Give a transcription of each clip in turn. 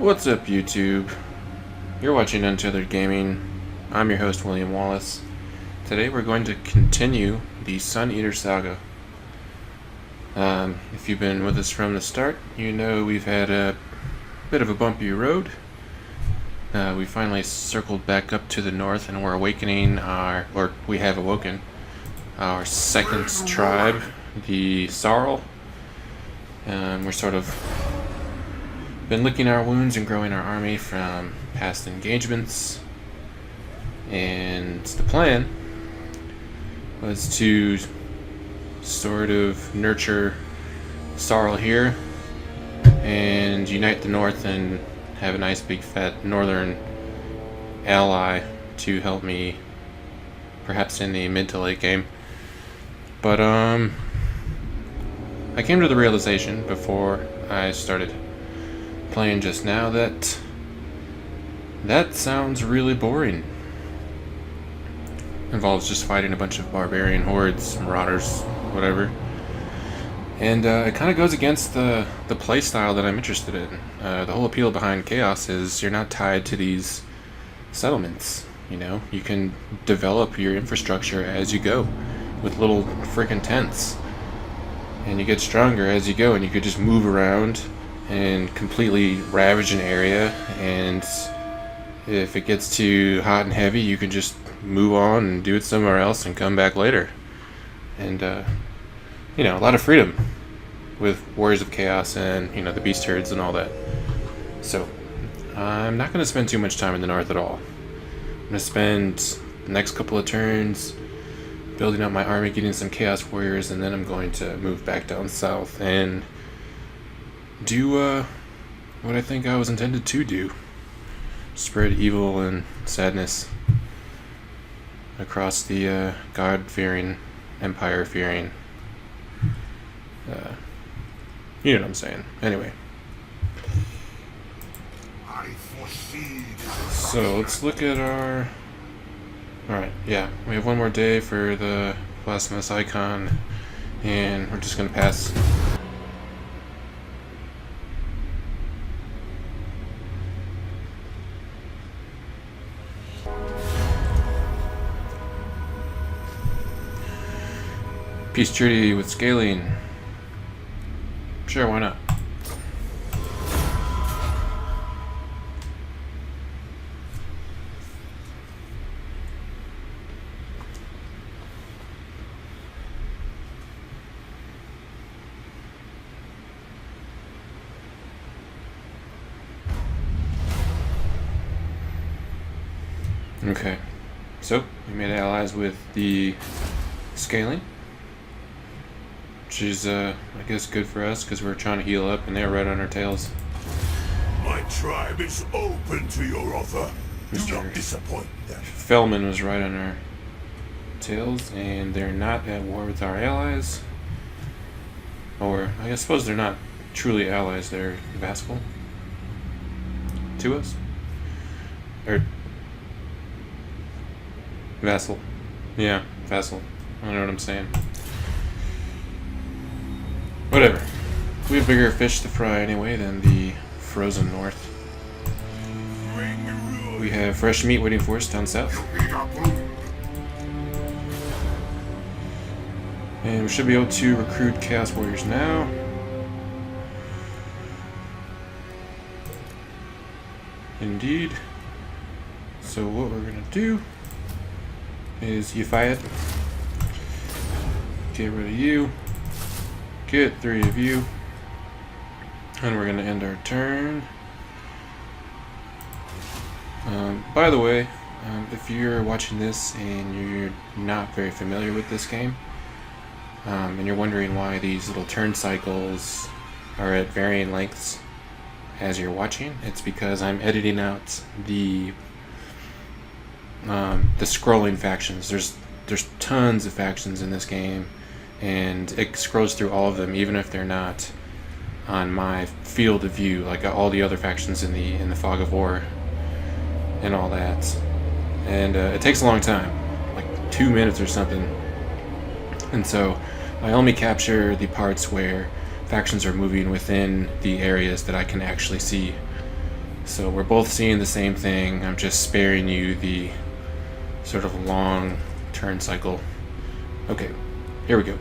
What's up, YouTube? You're watching Untethered Gaming. I'm your host, William Wallace. Today we're going to continue the Suneater saga. If you've been with us from the start, you know we've had a bit of a bumpy road. We finally circled back up to the north and we're awakening we have awoken our second tribe, the Sarl. We're sort of been licking our wounds and growing our army from past engagements, and the plan was to sort of nurture Sarl here and unite the north and have a nice big fat northern ally to help me perhaps in the mid to late game. But I came to the realization before I started playing just now that sounds really boring. Involves just fighting a bunch of barbarian hordes, marauders, whatever. And it kind of goes against the play style that I'm interested in. The whole appeal behind Chaos is you're not tied to these settlements. You know, you can develop your infrastructure as you go with little freaking tents. And you get stronger as you go, and you could just move around and completely ravage an area, and if it gets too hot and heavy, you can just move on and do it somewhere else and come back later. And you know, a lot of freedom with Warriors of Chaos and, you know, the beast herds and all that. So I'm not going to spend too much time in the north at all. I'm going to spend the next couple of turns building up my army, getting some Chaos Warriors, and then I'm going to move back down south and do what I think I was intended to do. Spread evil and sadness across the God-fearing, Empire-fearing. You know what I'm saying. Anyway. So let's look at our... Alright, yeah. We have one more day for the Blasphemous Icon, and we're just going to pass... Peace treaty with scaling. Sure, why not? Okay, so we made allies with the scaling, which is, I guess, good for us because we're trying to heal up and they're right on our tails. My tribe is open to your offer. Do not disappoint them. Fellman was right on our tails, and they're not at war with our allies. Or, I suppose they're not truly allies, they're vassal to us. Or, vassal. Yeah, vassal. I don't know what I'm saying. Whatever. We have bigger fish to fry anyway than the frozen north. We have fresh meat waiting for us down south. And we should be able to recruit Chaos Warriors now. Indeed. So what we're going to do is you fight. Get rid of you. Get 3 of you, and we're going to end our turn. By the way, if you're watching this and you're not very familiar with this game, and you're wondering why these little turn cycles are at varying lengths as you're watching, it's because I'm editing out the scrolling factions. There's tons of factions in this game, and it scrolls through all of them, even if they're not on my field of view, like all the other factions in the Fog of War and all that. And it takes a long time, like 2 minutes or something. And so I only capture the parts where factions are moving within the areas that I can actually see. So we're both seeing the same thing. I'm just sparing you the sort of long turn cycle. Okay, here we go.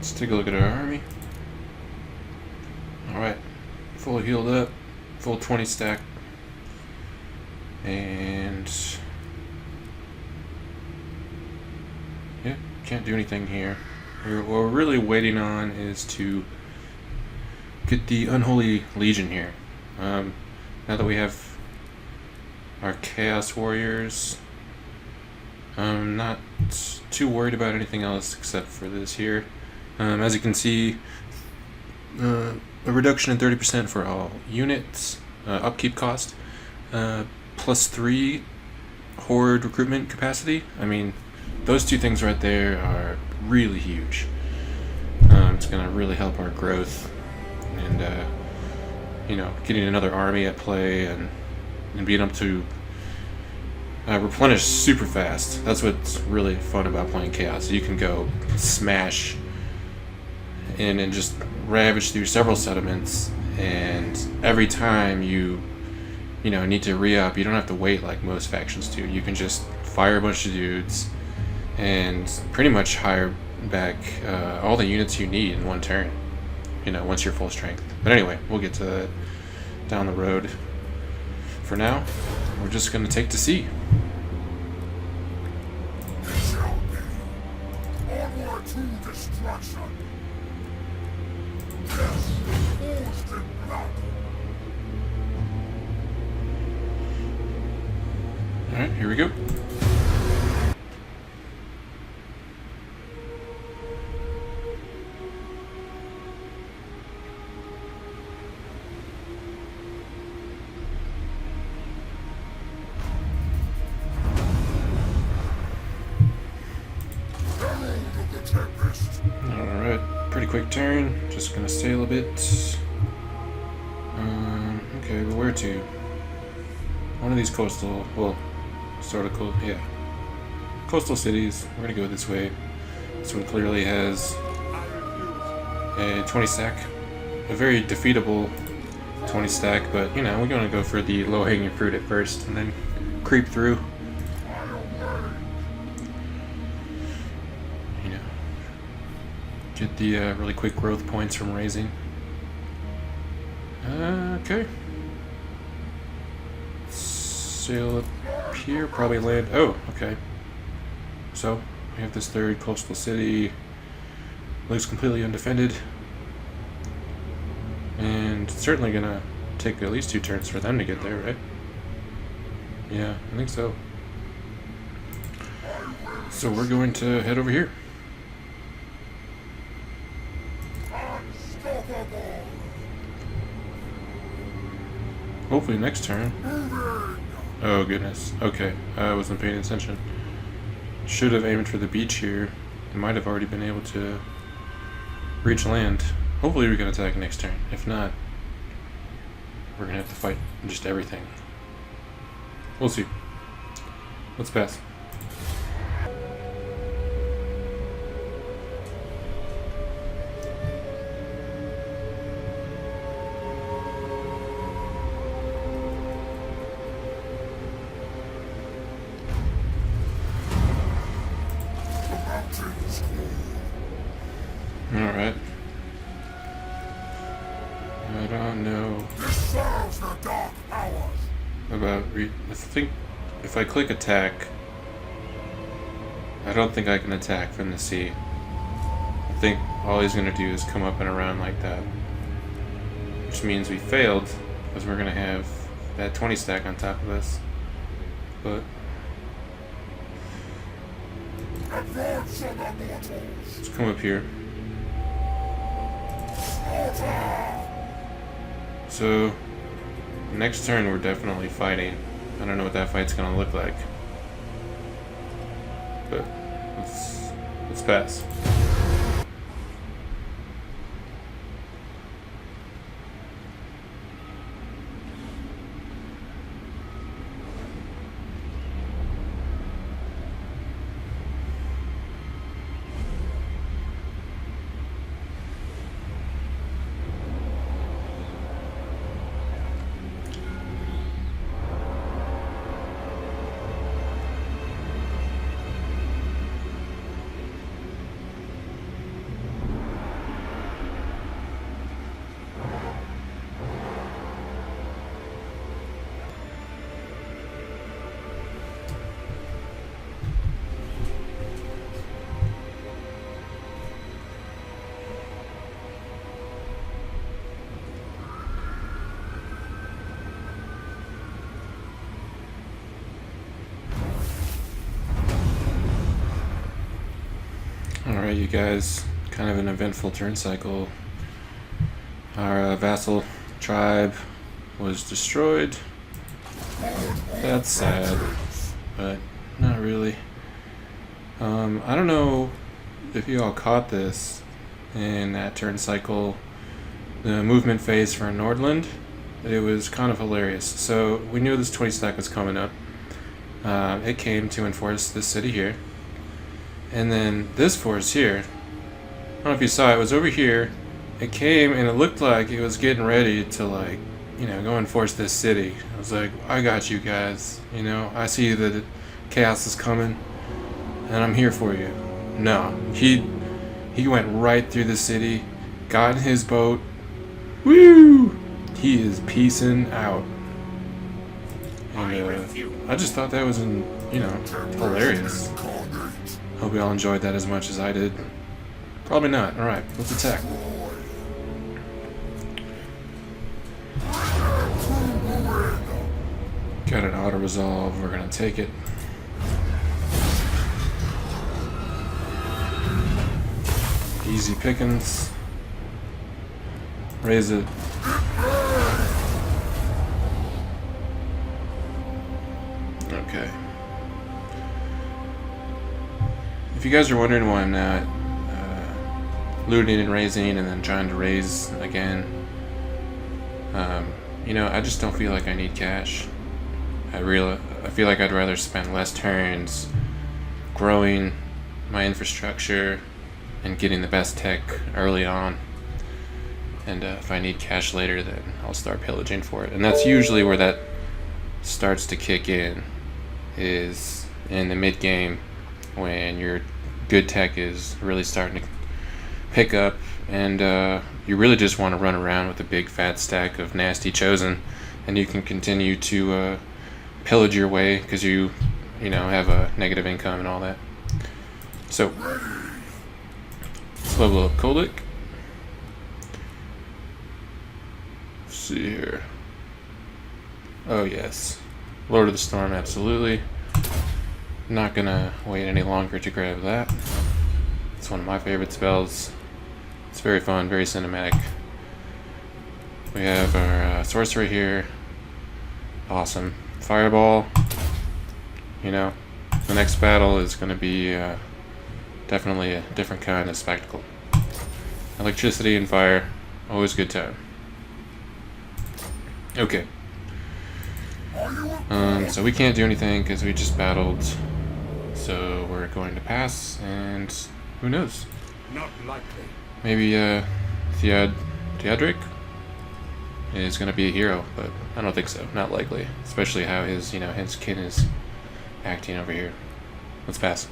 Let's take a look at our army. Alright, fully healed up, full 20 stack. And yeah, can't do anything here. What we're really waiting on is to get the Unholy Legion here. Now that we have our Chaos Warriors, I'm not too worried about anything else except for this here. As you can see, a reduction in 30% for all units, upkeep cost, +3 horde recruitment capacity. I mean, those two things right there are really huge. It's going to really help our growth, and you know, getting another army at play and being able to replenish super fast. That's what's really fun about playing Chaos. You can go smash in and just ravage through several settlements, and every time you need to re-up, you don't have to wait like most factions do. You can just fire a bunch of dudes and pretty much hire back all the units you need in one turn, once you're full strength. But anyway, we'll get to that down the road. For now, we're just going to take to sea. Onward to destruction. Alright, here we go. Alright, pretty quick turn. Just gonna sail a bit. Okay, but where to? One of these coastal, well, sort of cool, yeah. Coastal cities. We're gonna go this way. This one clearly has a 20 stack. A very defeatable 20 stack, but we're gonna go for the low-hanging fruit at first and then creep through. Get the really quick growth points from raising. Okay. Sail up here, probably land. Oh, okay. So, we have this third coastal city. Looks completely undefended. And it's certainly gonna take at least 2 turns for them to get there, right? Yeah, I think so. So we're going to head over here. Hopefully next turn. Oh goodness. Okay, I wasn't paying attention. Should have aimed for the beach here. Might have already been able to reach land. Hopefully we can attack next turn. If not, we're gonna have to fight just everything. We'll see. Let's pass. Alright. I don't know about I think if I click attack, I don't think I can attack from the sea. I think all he's gonna do is come up and around like that. Which means we failed, because we're gonna have that 20 stack on top of us. but Advance on the mortals. let's come up here. So, next turn we're definitely fighting. I don't know what that fight's gonna look like, but let's pass. Alright, you guys, kind of an eventful turn cycle. Our vassal tribe was destroyed. That's sad, but not really. I don't know if you all caught this in that turn cycle, the movement phase for Nordland. It was kind of hilarious. So we knew this 20 stack was coming up. It came to enforce this city here. And then this force here, I don't know if you saw, it was over here. It came and it looked like it was getting ready to, like, you know, go enforce this city. I was like, I got you guys. You know, I see that chaos is coming, and I'm here for you. No, he went right through the city, got in his boat. Woo! He is peacing out. And I just thought that was, hilarious. Hope you all enjoyed that as much as I did. Probably not. Alright, let's attack. Got an auto-resolve. We're going to take it. Easy pickings. Raise it. Okay. If you guys are wondering why I'm not looting and raising and then trying to raise again, I just don't feel like I need cash. I feel like I'd rather spend less turns growing my infrastructure and getting the best tech early on. And if I need cash later, then I'll start pillaging for it. And that's usually where that starts to kick in, is in the mid game, when your good tech is really starting to pick up, and you really just want to run around with a big fat stack of nasty chosen, and you can continue to pillage your way because you have a negative income and all that. So let's level up Kholec. Let's see here. Oh yes, Lord of the Storm, absolutely. Not gonna wait any longer to grab that. It's one of my favorite spells. It's very fun, very cinematic. We have our sorcerer here. Awesome. Fireball. The next battle is gonna be definitely a different kind of spectacle. Electricity and fire, always a good time. Okay. So we can't do anything because we just battled. So we're going to pass, and who knows? Not likely. Maybe Ch.3 is going to be a hero, but I don't think so. Not likely, especially how his kin is acting over here. Let's pass.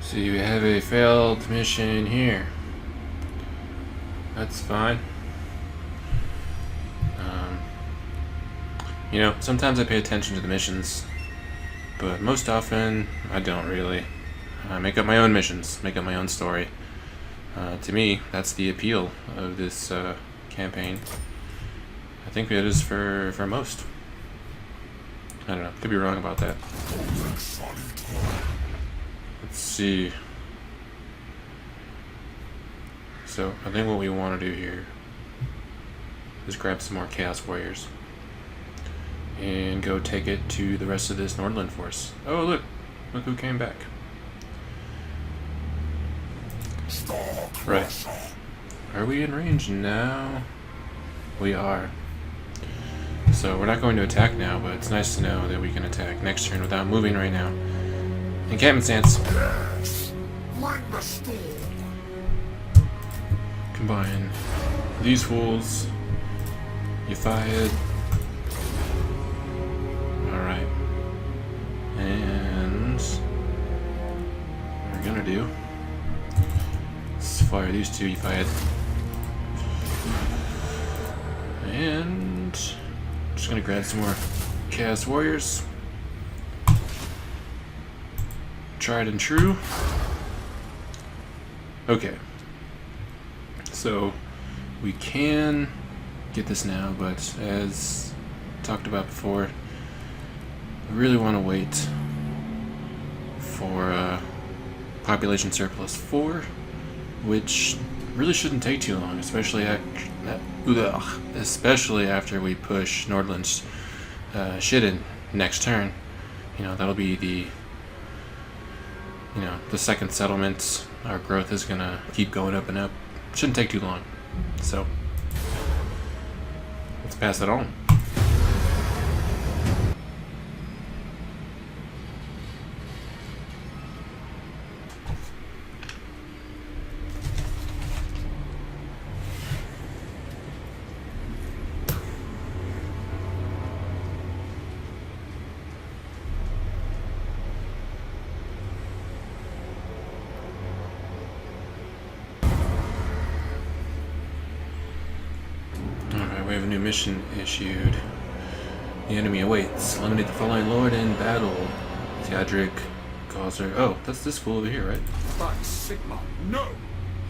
So you have a failed mission here. That's fine. You know, sometimes I pay attention to the missions, but most often I don't really. I make up my own missions, make up my own story. To me, that's the appeal of this campaign. I think it is for most. I don't know, could be wrong about that. Let's see. So, I think what we want to do here is grab some more Chaos Warriors and go take it to the rest of this Nordland force. Oh, look who came back. Right. Are we in range now? We are. So we're not going to attack now, but it's nice to know that we can attack next turn without moving right now. Encampment stance. Combine these fools. You fired. Alright. And what we're gonna do is fire these two. You fired. And just gonna grab some more Chaos Warriors. Tried and true. Okay. So we can get this now, but as talked about before, I really want to wait for population surplus 4, which really shouldn't take too long, especially after we push Nordland's shit in next turn. You know, that'll be the second settlement. Our growth is gonna keep going up and up. Shouldn't take too long. So let's pass it on. We have a new mission issued. The enemy awaits. Eliminate the following lord in battle. Ch.3, Kholec. Oh, that's this fool over here, right? By Sigma, no!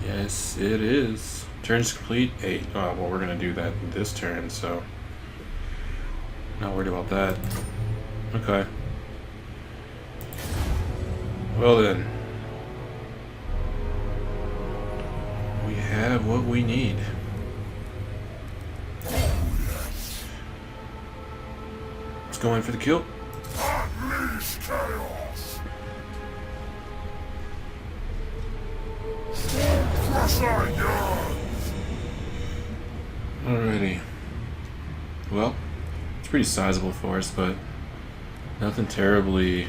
Yes, it is. Turns complete 8. Oh, well, we're gonna do that this turn, so not worried about that. Okay. Well then, we have what we need. Go in for the kill. Unleash chaos. Alrighty. Well, it's pretty sizable for us, but nothing terribly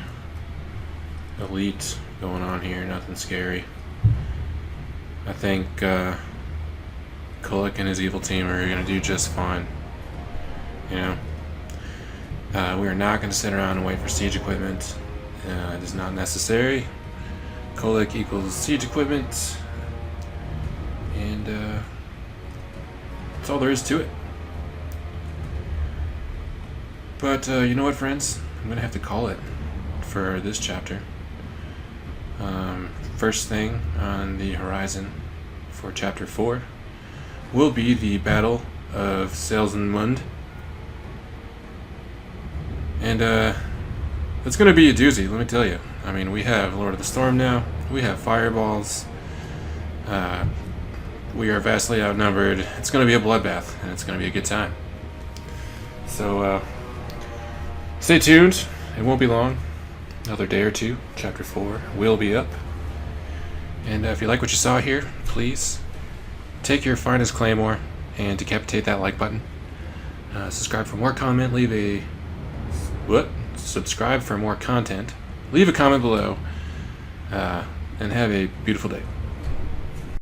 elite going on here. Nothing scary. I think Kholec and his evil team are going to do just fine. You know. We are not going to sit around and wait for siege equipment. It is not necessary. Kholec equals siege equipment. And that's all there is to it. But you know what, friends? I'm going to have to call it for this chapter. First thing on the horizon for chapter 4 will be the Battle of Salzenmund. And it's going to be a doozy, let me tell you. I mean, we have Lord of the Storm now. We have fireballs. We are vastly outnumbered. It's going to be a bloodbath, and it's going to be a good time. So, stay tuned. It won't be long. Another day or two. Chapter 4 will be up. And if you like what you saw here, please take your finest claymore and decapitate that like button. Subscribe for more comment. Subscribe for more content. Leave a comment below. And have a beautiful day.